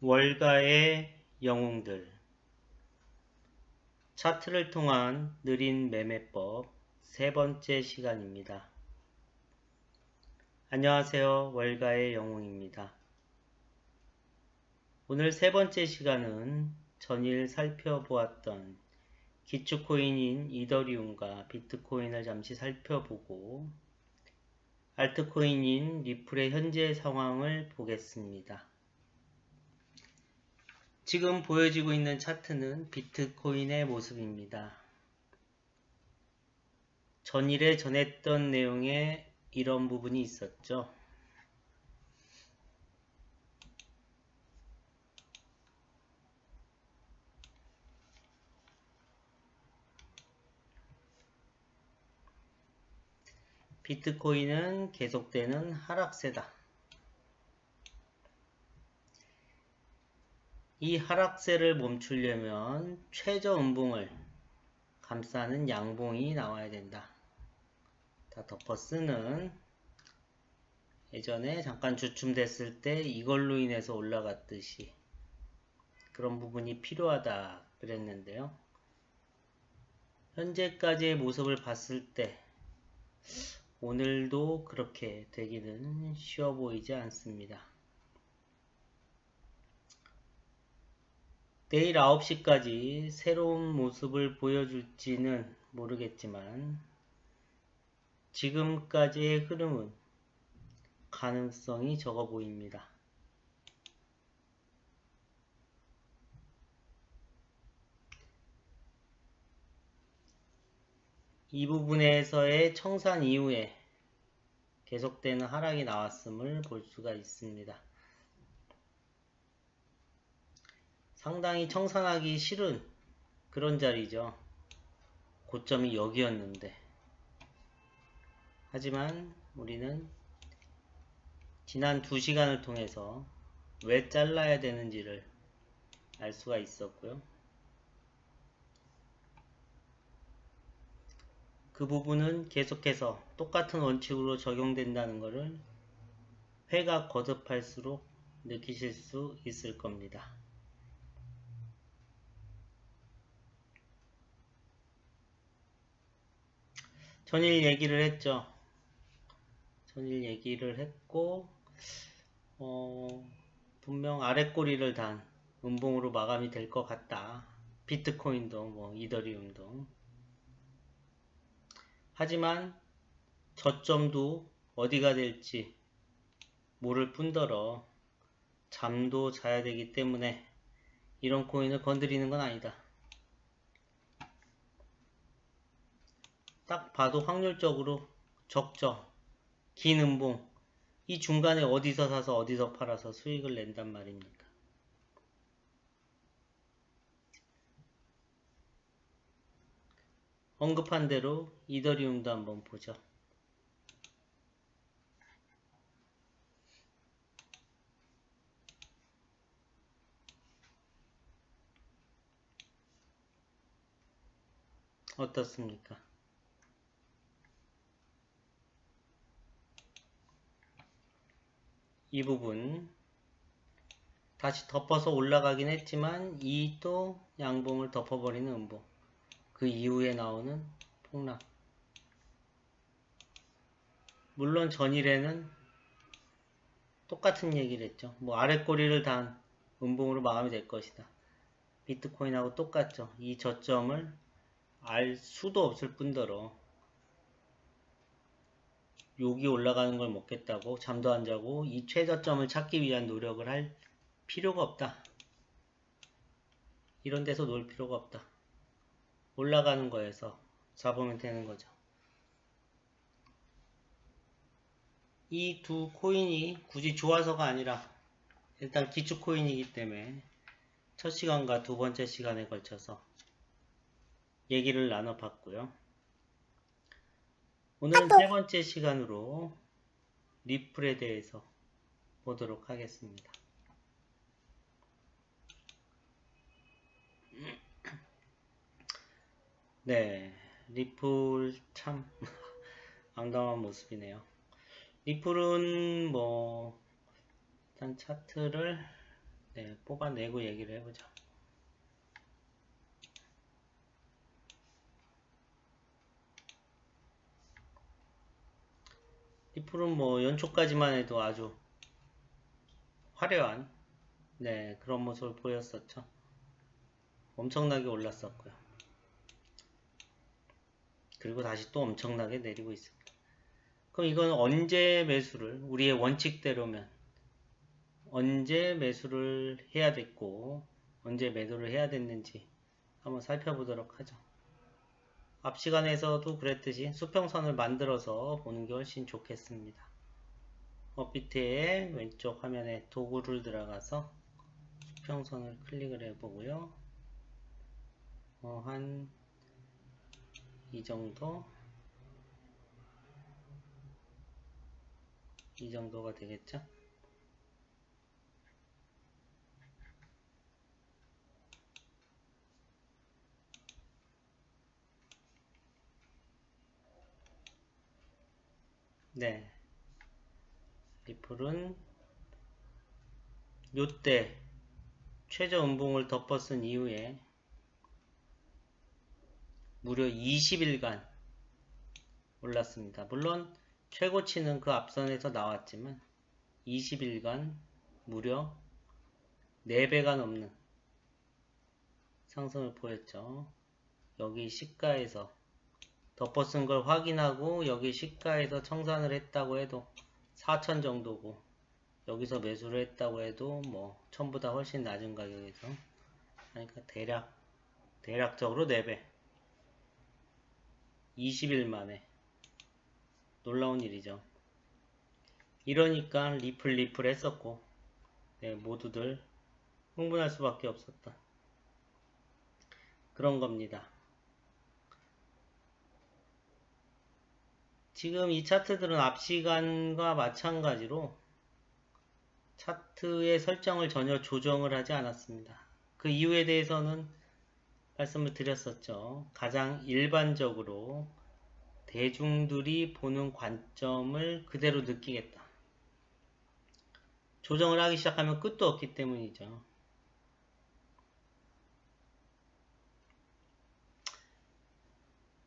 월가의 영웅들. 차트를 통한 느린 매매법 세 번째 시간입니다. 안녕하세요. 월가의 영웅입니다. 오늘 세 번째 시간은 전일 살펴보았던 기축코인인 이더리움과 비트코인을 잠시 살펴보고 알트코인인 리플의 현재 상황을 보겠습니다. 지금 보여지고 있는 차트는 비트코인의 모습입니다. 전일에 전했던 내용에 이런 부분이 있었죠. 비트코인은 계속되는 하락세다. 이 하락세를 멈추려면 최저 음봉을 감싸는 양봉이 나와야 된다. 다 덮어쓰는 예전에 잠깐 주춤됐을 때 이걸로 인해서 올라갔듯이 그런 부분이 필요하다 그랬는데요. 현재까지의 모습을 봤을 때 오늘도 그렇게 되기는 쉬워 보이지 않습니다. 내일 9시까지 새로운 모습을 보여줄지는 모르겠지만 지금까지의 흐름은 가능성이 적어 보입니다. 이 부분에서의 청산 이후에 계속되는 하락이 나왔음을 볼 수가 있습니다. 상당히 청산하기 싫은 그런 자리죠. 고점이 여기였는데. 하지만 우리는 지난 2시간을 통해서 왜 잘라야 되는지를 알 수가 있었고요. 그 부분은 계속해서 똑같은 원칙으로 적용된다는 것을 회가 거듭할수록 느끼실 수 있을 겁니다. 전일 얘기를 했죠. 전일 얘기를 했고 분명 아랫꼬리를 단 음봉으로 마감이 될 것 같다. 비트코인도 이더리움도. 하지만 저점도 어디가 될지 모를 뿐더러 잠도 자야 되기 때문에 이런 코인을 건드리는 건 아니다. 딱 봐도 확률적으로 적죠. 긴 음봉. 이 중간에 어디서 사서 어디서 팔아서 수익을 낸단 말입니까? 언급한 대로 이더리움도 한번 보죠. 어떻습니까? 이 부분 다시 덮어서 올라가긴 했지만 이 또 양봉을 덮어버리는 음봉. 그 이후에 나오는 폭락. 물론 전일에는 똑같은 얘기를 했죠. 아랫꼬리를 단 음봉으로 마감이 될 것이다. 비트코인하고 똑같죠. 이 저점을 알 수도 없을 뿐더러 여기 올라가는 걸 먹겠다고 잠도 안 자고 이 최저점을 찾기 위한 노력을 할 필요가 없다. 이런 데서 놀 필요가 없다. 올라가는 거에서 잡으면 되는 거죠. 이 두 코인이 굳이 좋아서가 아니라 일단 기축 코인이기 때문에 첫 시간과 두 번째 시간에 걸쳐서 얘기를 나눠봤고요. 오늘은 세 번째 시간으로 리플에 대해서 보도록 하겠습니다. 네, 리플 참 앙당한 모습이네요. 리플은 일단 차트를 네, 뽑아내고 얘기를 해보자. 리플은 뭐 연초까지만 해도 아주 화려한 네, 그런 모습을 보였었죠. 엄청나게 올랐었고요. 그리고 다시 또 엄청나게 내리고 있습니다. 그럼 이건 언제 매수를, 우리의 원칙대로면 언제 매수를 해야 됐고 언제 매도를 해야 됐는지 한번 살펴보도록 하죠. 앞 시간에서도 그랬듯이 수평선을 만들어서 보는 게 훨씬 좋겠습니다. 업비트의 왼쪽 화면에 도구를 들어가서 수평선을 클릭을 해보고요. 한 이 정도가 되겠죠. 네, 리플은 요때 최저 음봉을 덮어쓴 이후에 무려 20일간 올랐습니다. 물론 최고치는 그 앞선에서 나왔지만 20일간 무려 4배가 넘는 상승을 보였죠. 여기 시가에서 덮어쓴 걸 확인하고 여기 시가에서 청산을 했다고 해도 4천 정도고 여기서 매수를 했다고 해도 뭐 1000보다 훨씬 낮은 가격에서 그러니까 대략적으로 4배 20일 만에 놀라운 일이죠. 이러니까 리플 했었고 네, 모두들 흥분할 수밖에 없었던 그런 겁니다. 지금 이 차트들은 앞 시간과 마찬가지로 차트의 설정을 전혀 조정을 하지 않았습니다. 그 이유에 대해서는 말씀을 드렸었죠. 가장 일반적으로 대중들이 보는 관점을 그대로 느끼겠다. 조정을 하기 시작하면 끝도 없기 때문이죠.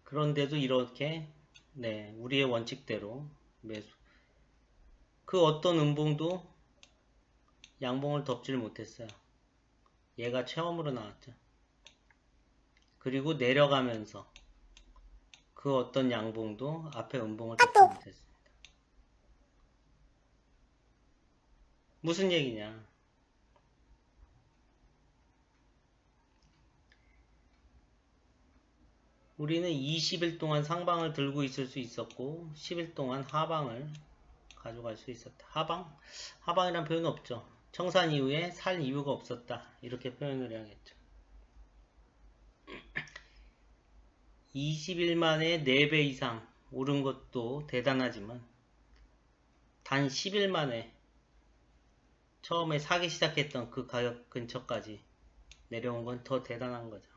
그런데도 이렇게 네, 우리의 원칙대로 매수. 그 어떤 음봉도 양봉을 덮지를 못했어요. 얘가 처음으로 나왔죠. 그리고 내려가면서 그 어떤 양봉도 앞에 음봉을 덮지 못했습니다. 무슨 얘기냐? 우리는 20일 동안 상방을 들고 있을 수 있었고 10일 동안 하방을 가져갈 수 있었다. 하방이란 표현은 없죠. 청산 이후에 살 이유가 없었다. 이렇게 표현을 해야겠죠. 20일 만에 4배 이상 오른 것도 대단하지만 단 10일 만에 처음에 사기 시작했던 그 가격 근처까지 내려온 건 더 대단한 거죠.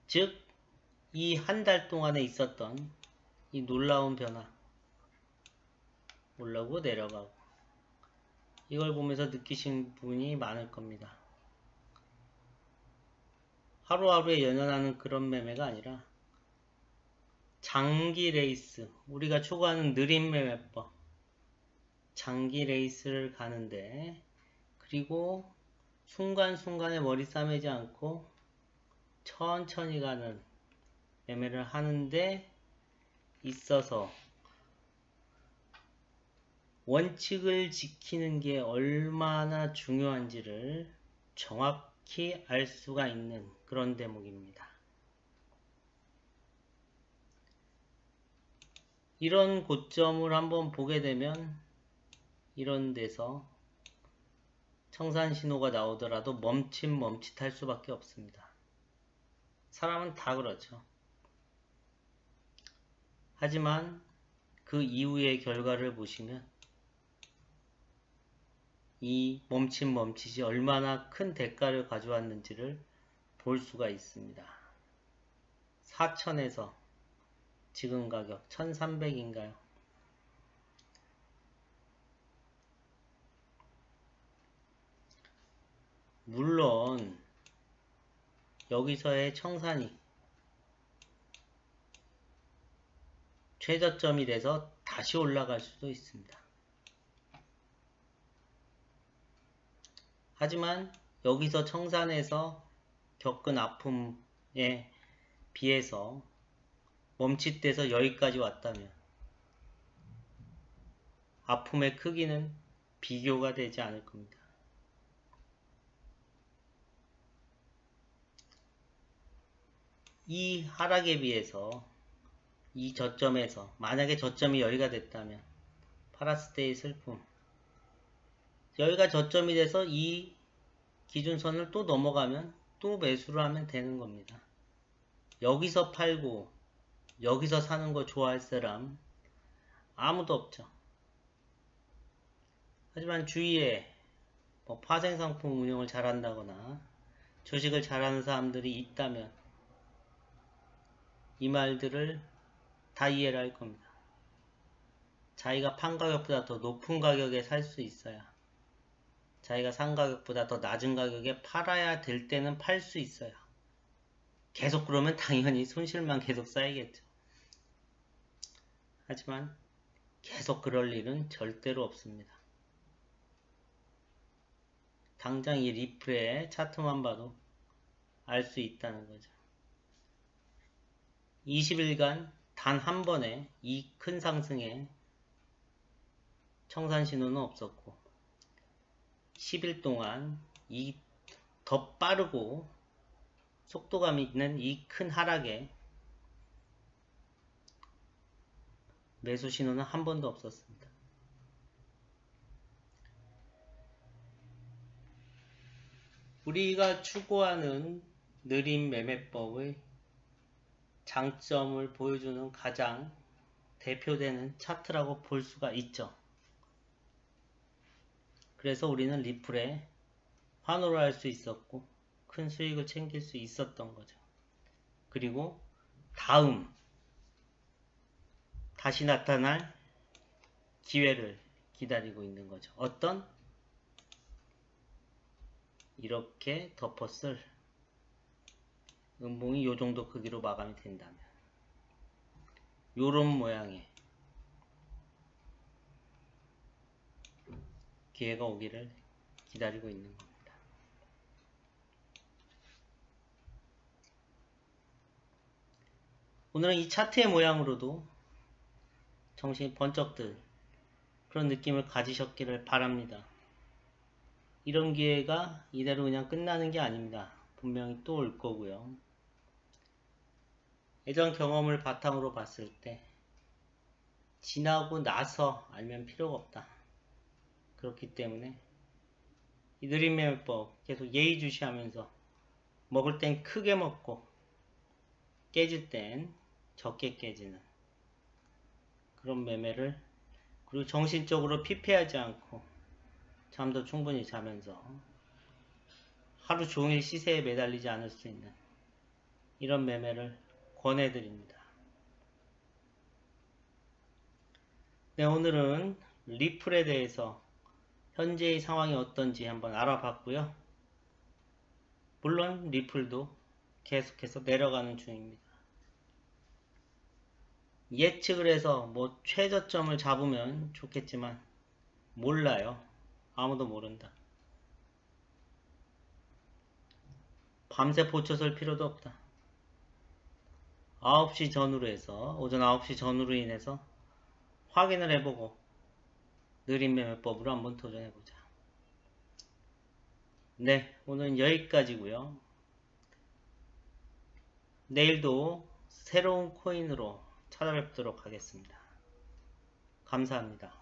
즉, 이 한 달 동안에 있었던 이 놀라운 변화, 올라오고 내려가고 이걸 보면서 느끼신 분이 많을 겁니다. 하루하루에 연연하는 그런 매매가 아니라 장기 레이스, 우리가 추구하는 느린 매매법, 장기 레이스를 가는데 그리고 순간순간에 머리 싸매지 않고 천천히 가는 매매를 하는데 있어서 원칙을 지키는 게 얼마나 중요한지를 정확히 알 수가 있는 그런 대목입니다. 이런 고점을 한번 보게 되면 이런 데서 청산 신호가 나오더라도 멈칫할 수밖에 없습니다. 사람은 다 그렇죠. 하지만 그 이후의 결과를 보시면 이 멈칫이 얼마나 큰 대가를 가져왔는지를 볼 수가 있습니다. 4천에서 지금 가격 1300인가요? 물론 여기서의 청산이 최저점이 돼서 다시 올라갈 수도 있습니다. 하지만 여기서 청산해서 겪은 아픔에 비해서 멈칫돼서 여기까지 왔다면 아픔의 크기는 비교가 되지 않을 겁니다. 이 하락에 비해서 이 저점에서 만약에 저점이 여기가 됐다면 팔았을 때의 슬픔, 여기가 저점이 돼서 이 기준선을 또 넘어가면 또 매수를 하면 되는 겁니다. 여기서 팔고 여기서 사는 거 좋아할 사람 아무도 없죠. 하지만 주위에 뭐 파생상품 운영을 잘한다거나 주식을 잘하는 사람들이 있다면 이 말들을 다 이해를 할 겁니다. 자기가 판 가격보다 더 높은 가격에 살 수 있어야, 자기가 산 가격보다 더 낮은 가격에 팔아야 될 때는 팔 수 있어요. 계속 그러면 당연히 손실만 계속 쌓이겠죠. 하지만 계속 그럴 일은 절대로 없습니다. 당장 이 리플의 차트만 봐도 알 수 있다는 거죠. 20일간 단 한 번에 이 큰 상승에 청산 신호는 없었고 10일 동안 이 더 빠르고 속도감 있는 이 큰 하락에 매수 신호는 한 번도 없었습니다. 우리가 추구하는 느린 매매법의 장점을 보여주는 가장 대표되는 차트라고 볼 수가 있죠. 그래서 우리는 리플에 환호를 할 수 있었고 큰 수익을 챙길 수 있었던 거죠. 그리고 다음 다시 나타날 기회를 기다리고 있는 거죠. 어떤? 이렇게 덮었을 음봉이 요 정도 크기로 마감이 된다면 요런 모양의 기회가 오기를 기다리고 있는 겁니다. 오늘은 이 차트의 모양으로도 정신이 번쩍 들 그런 느낌을 가지셨기를 바랍니다. 이런 기회가 이대로 그냥 끝나는 게 아닙니다. 분명히 또 올 거고요. 예전 경험을 바탕으로 봤을 때 지나고 나서 알면 필요가 없다. 그렇기 때문에 이 느린 매매법 계속 예의주시하면서 먹을 땐 크게 먹고 깨질 땐 적게 깨지는 그런 매매를, 그리고 정신적으로 피폐하지 않고 잠도 충분히 자면서 하루 종일 시세에 매달리지 않을 수 있는 이런 매매를 권해드립니다. 네, 오늘은 리플에 대해서 현재의 상황이 어떤지 한번 알아봤고요. 물론 리플도 계속해서 내려가는 중입니다. 예측을 해서 뭐 최저점을 잡으면 좋겠지만 몰라요. 아무도 모른다. 밤새 보초 설 필요도 없다. 9시 전후로 해서 오전 9시 전후로 인해서 확인을 해보고 느린 매매법으로 한번 도전해보자. 네, 오늘은 여기까지고요. 내일도 새로운 코인으로 찾아뵙도록 하겠습니다. 감사합니다.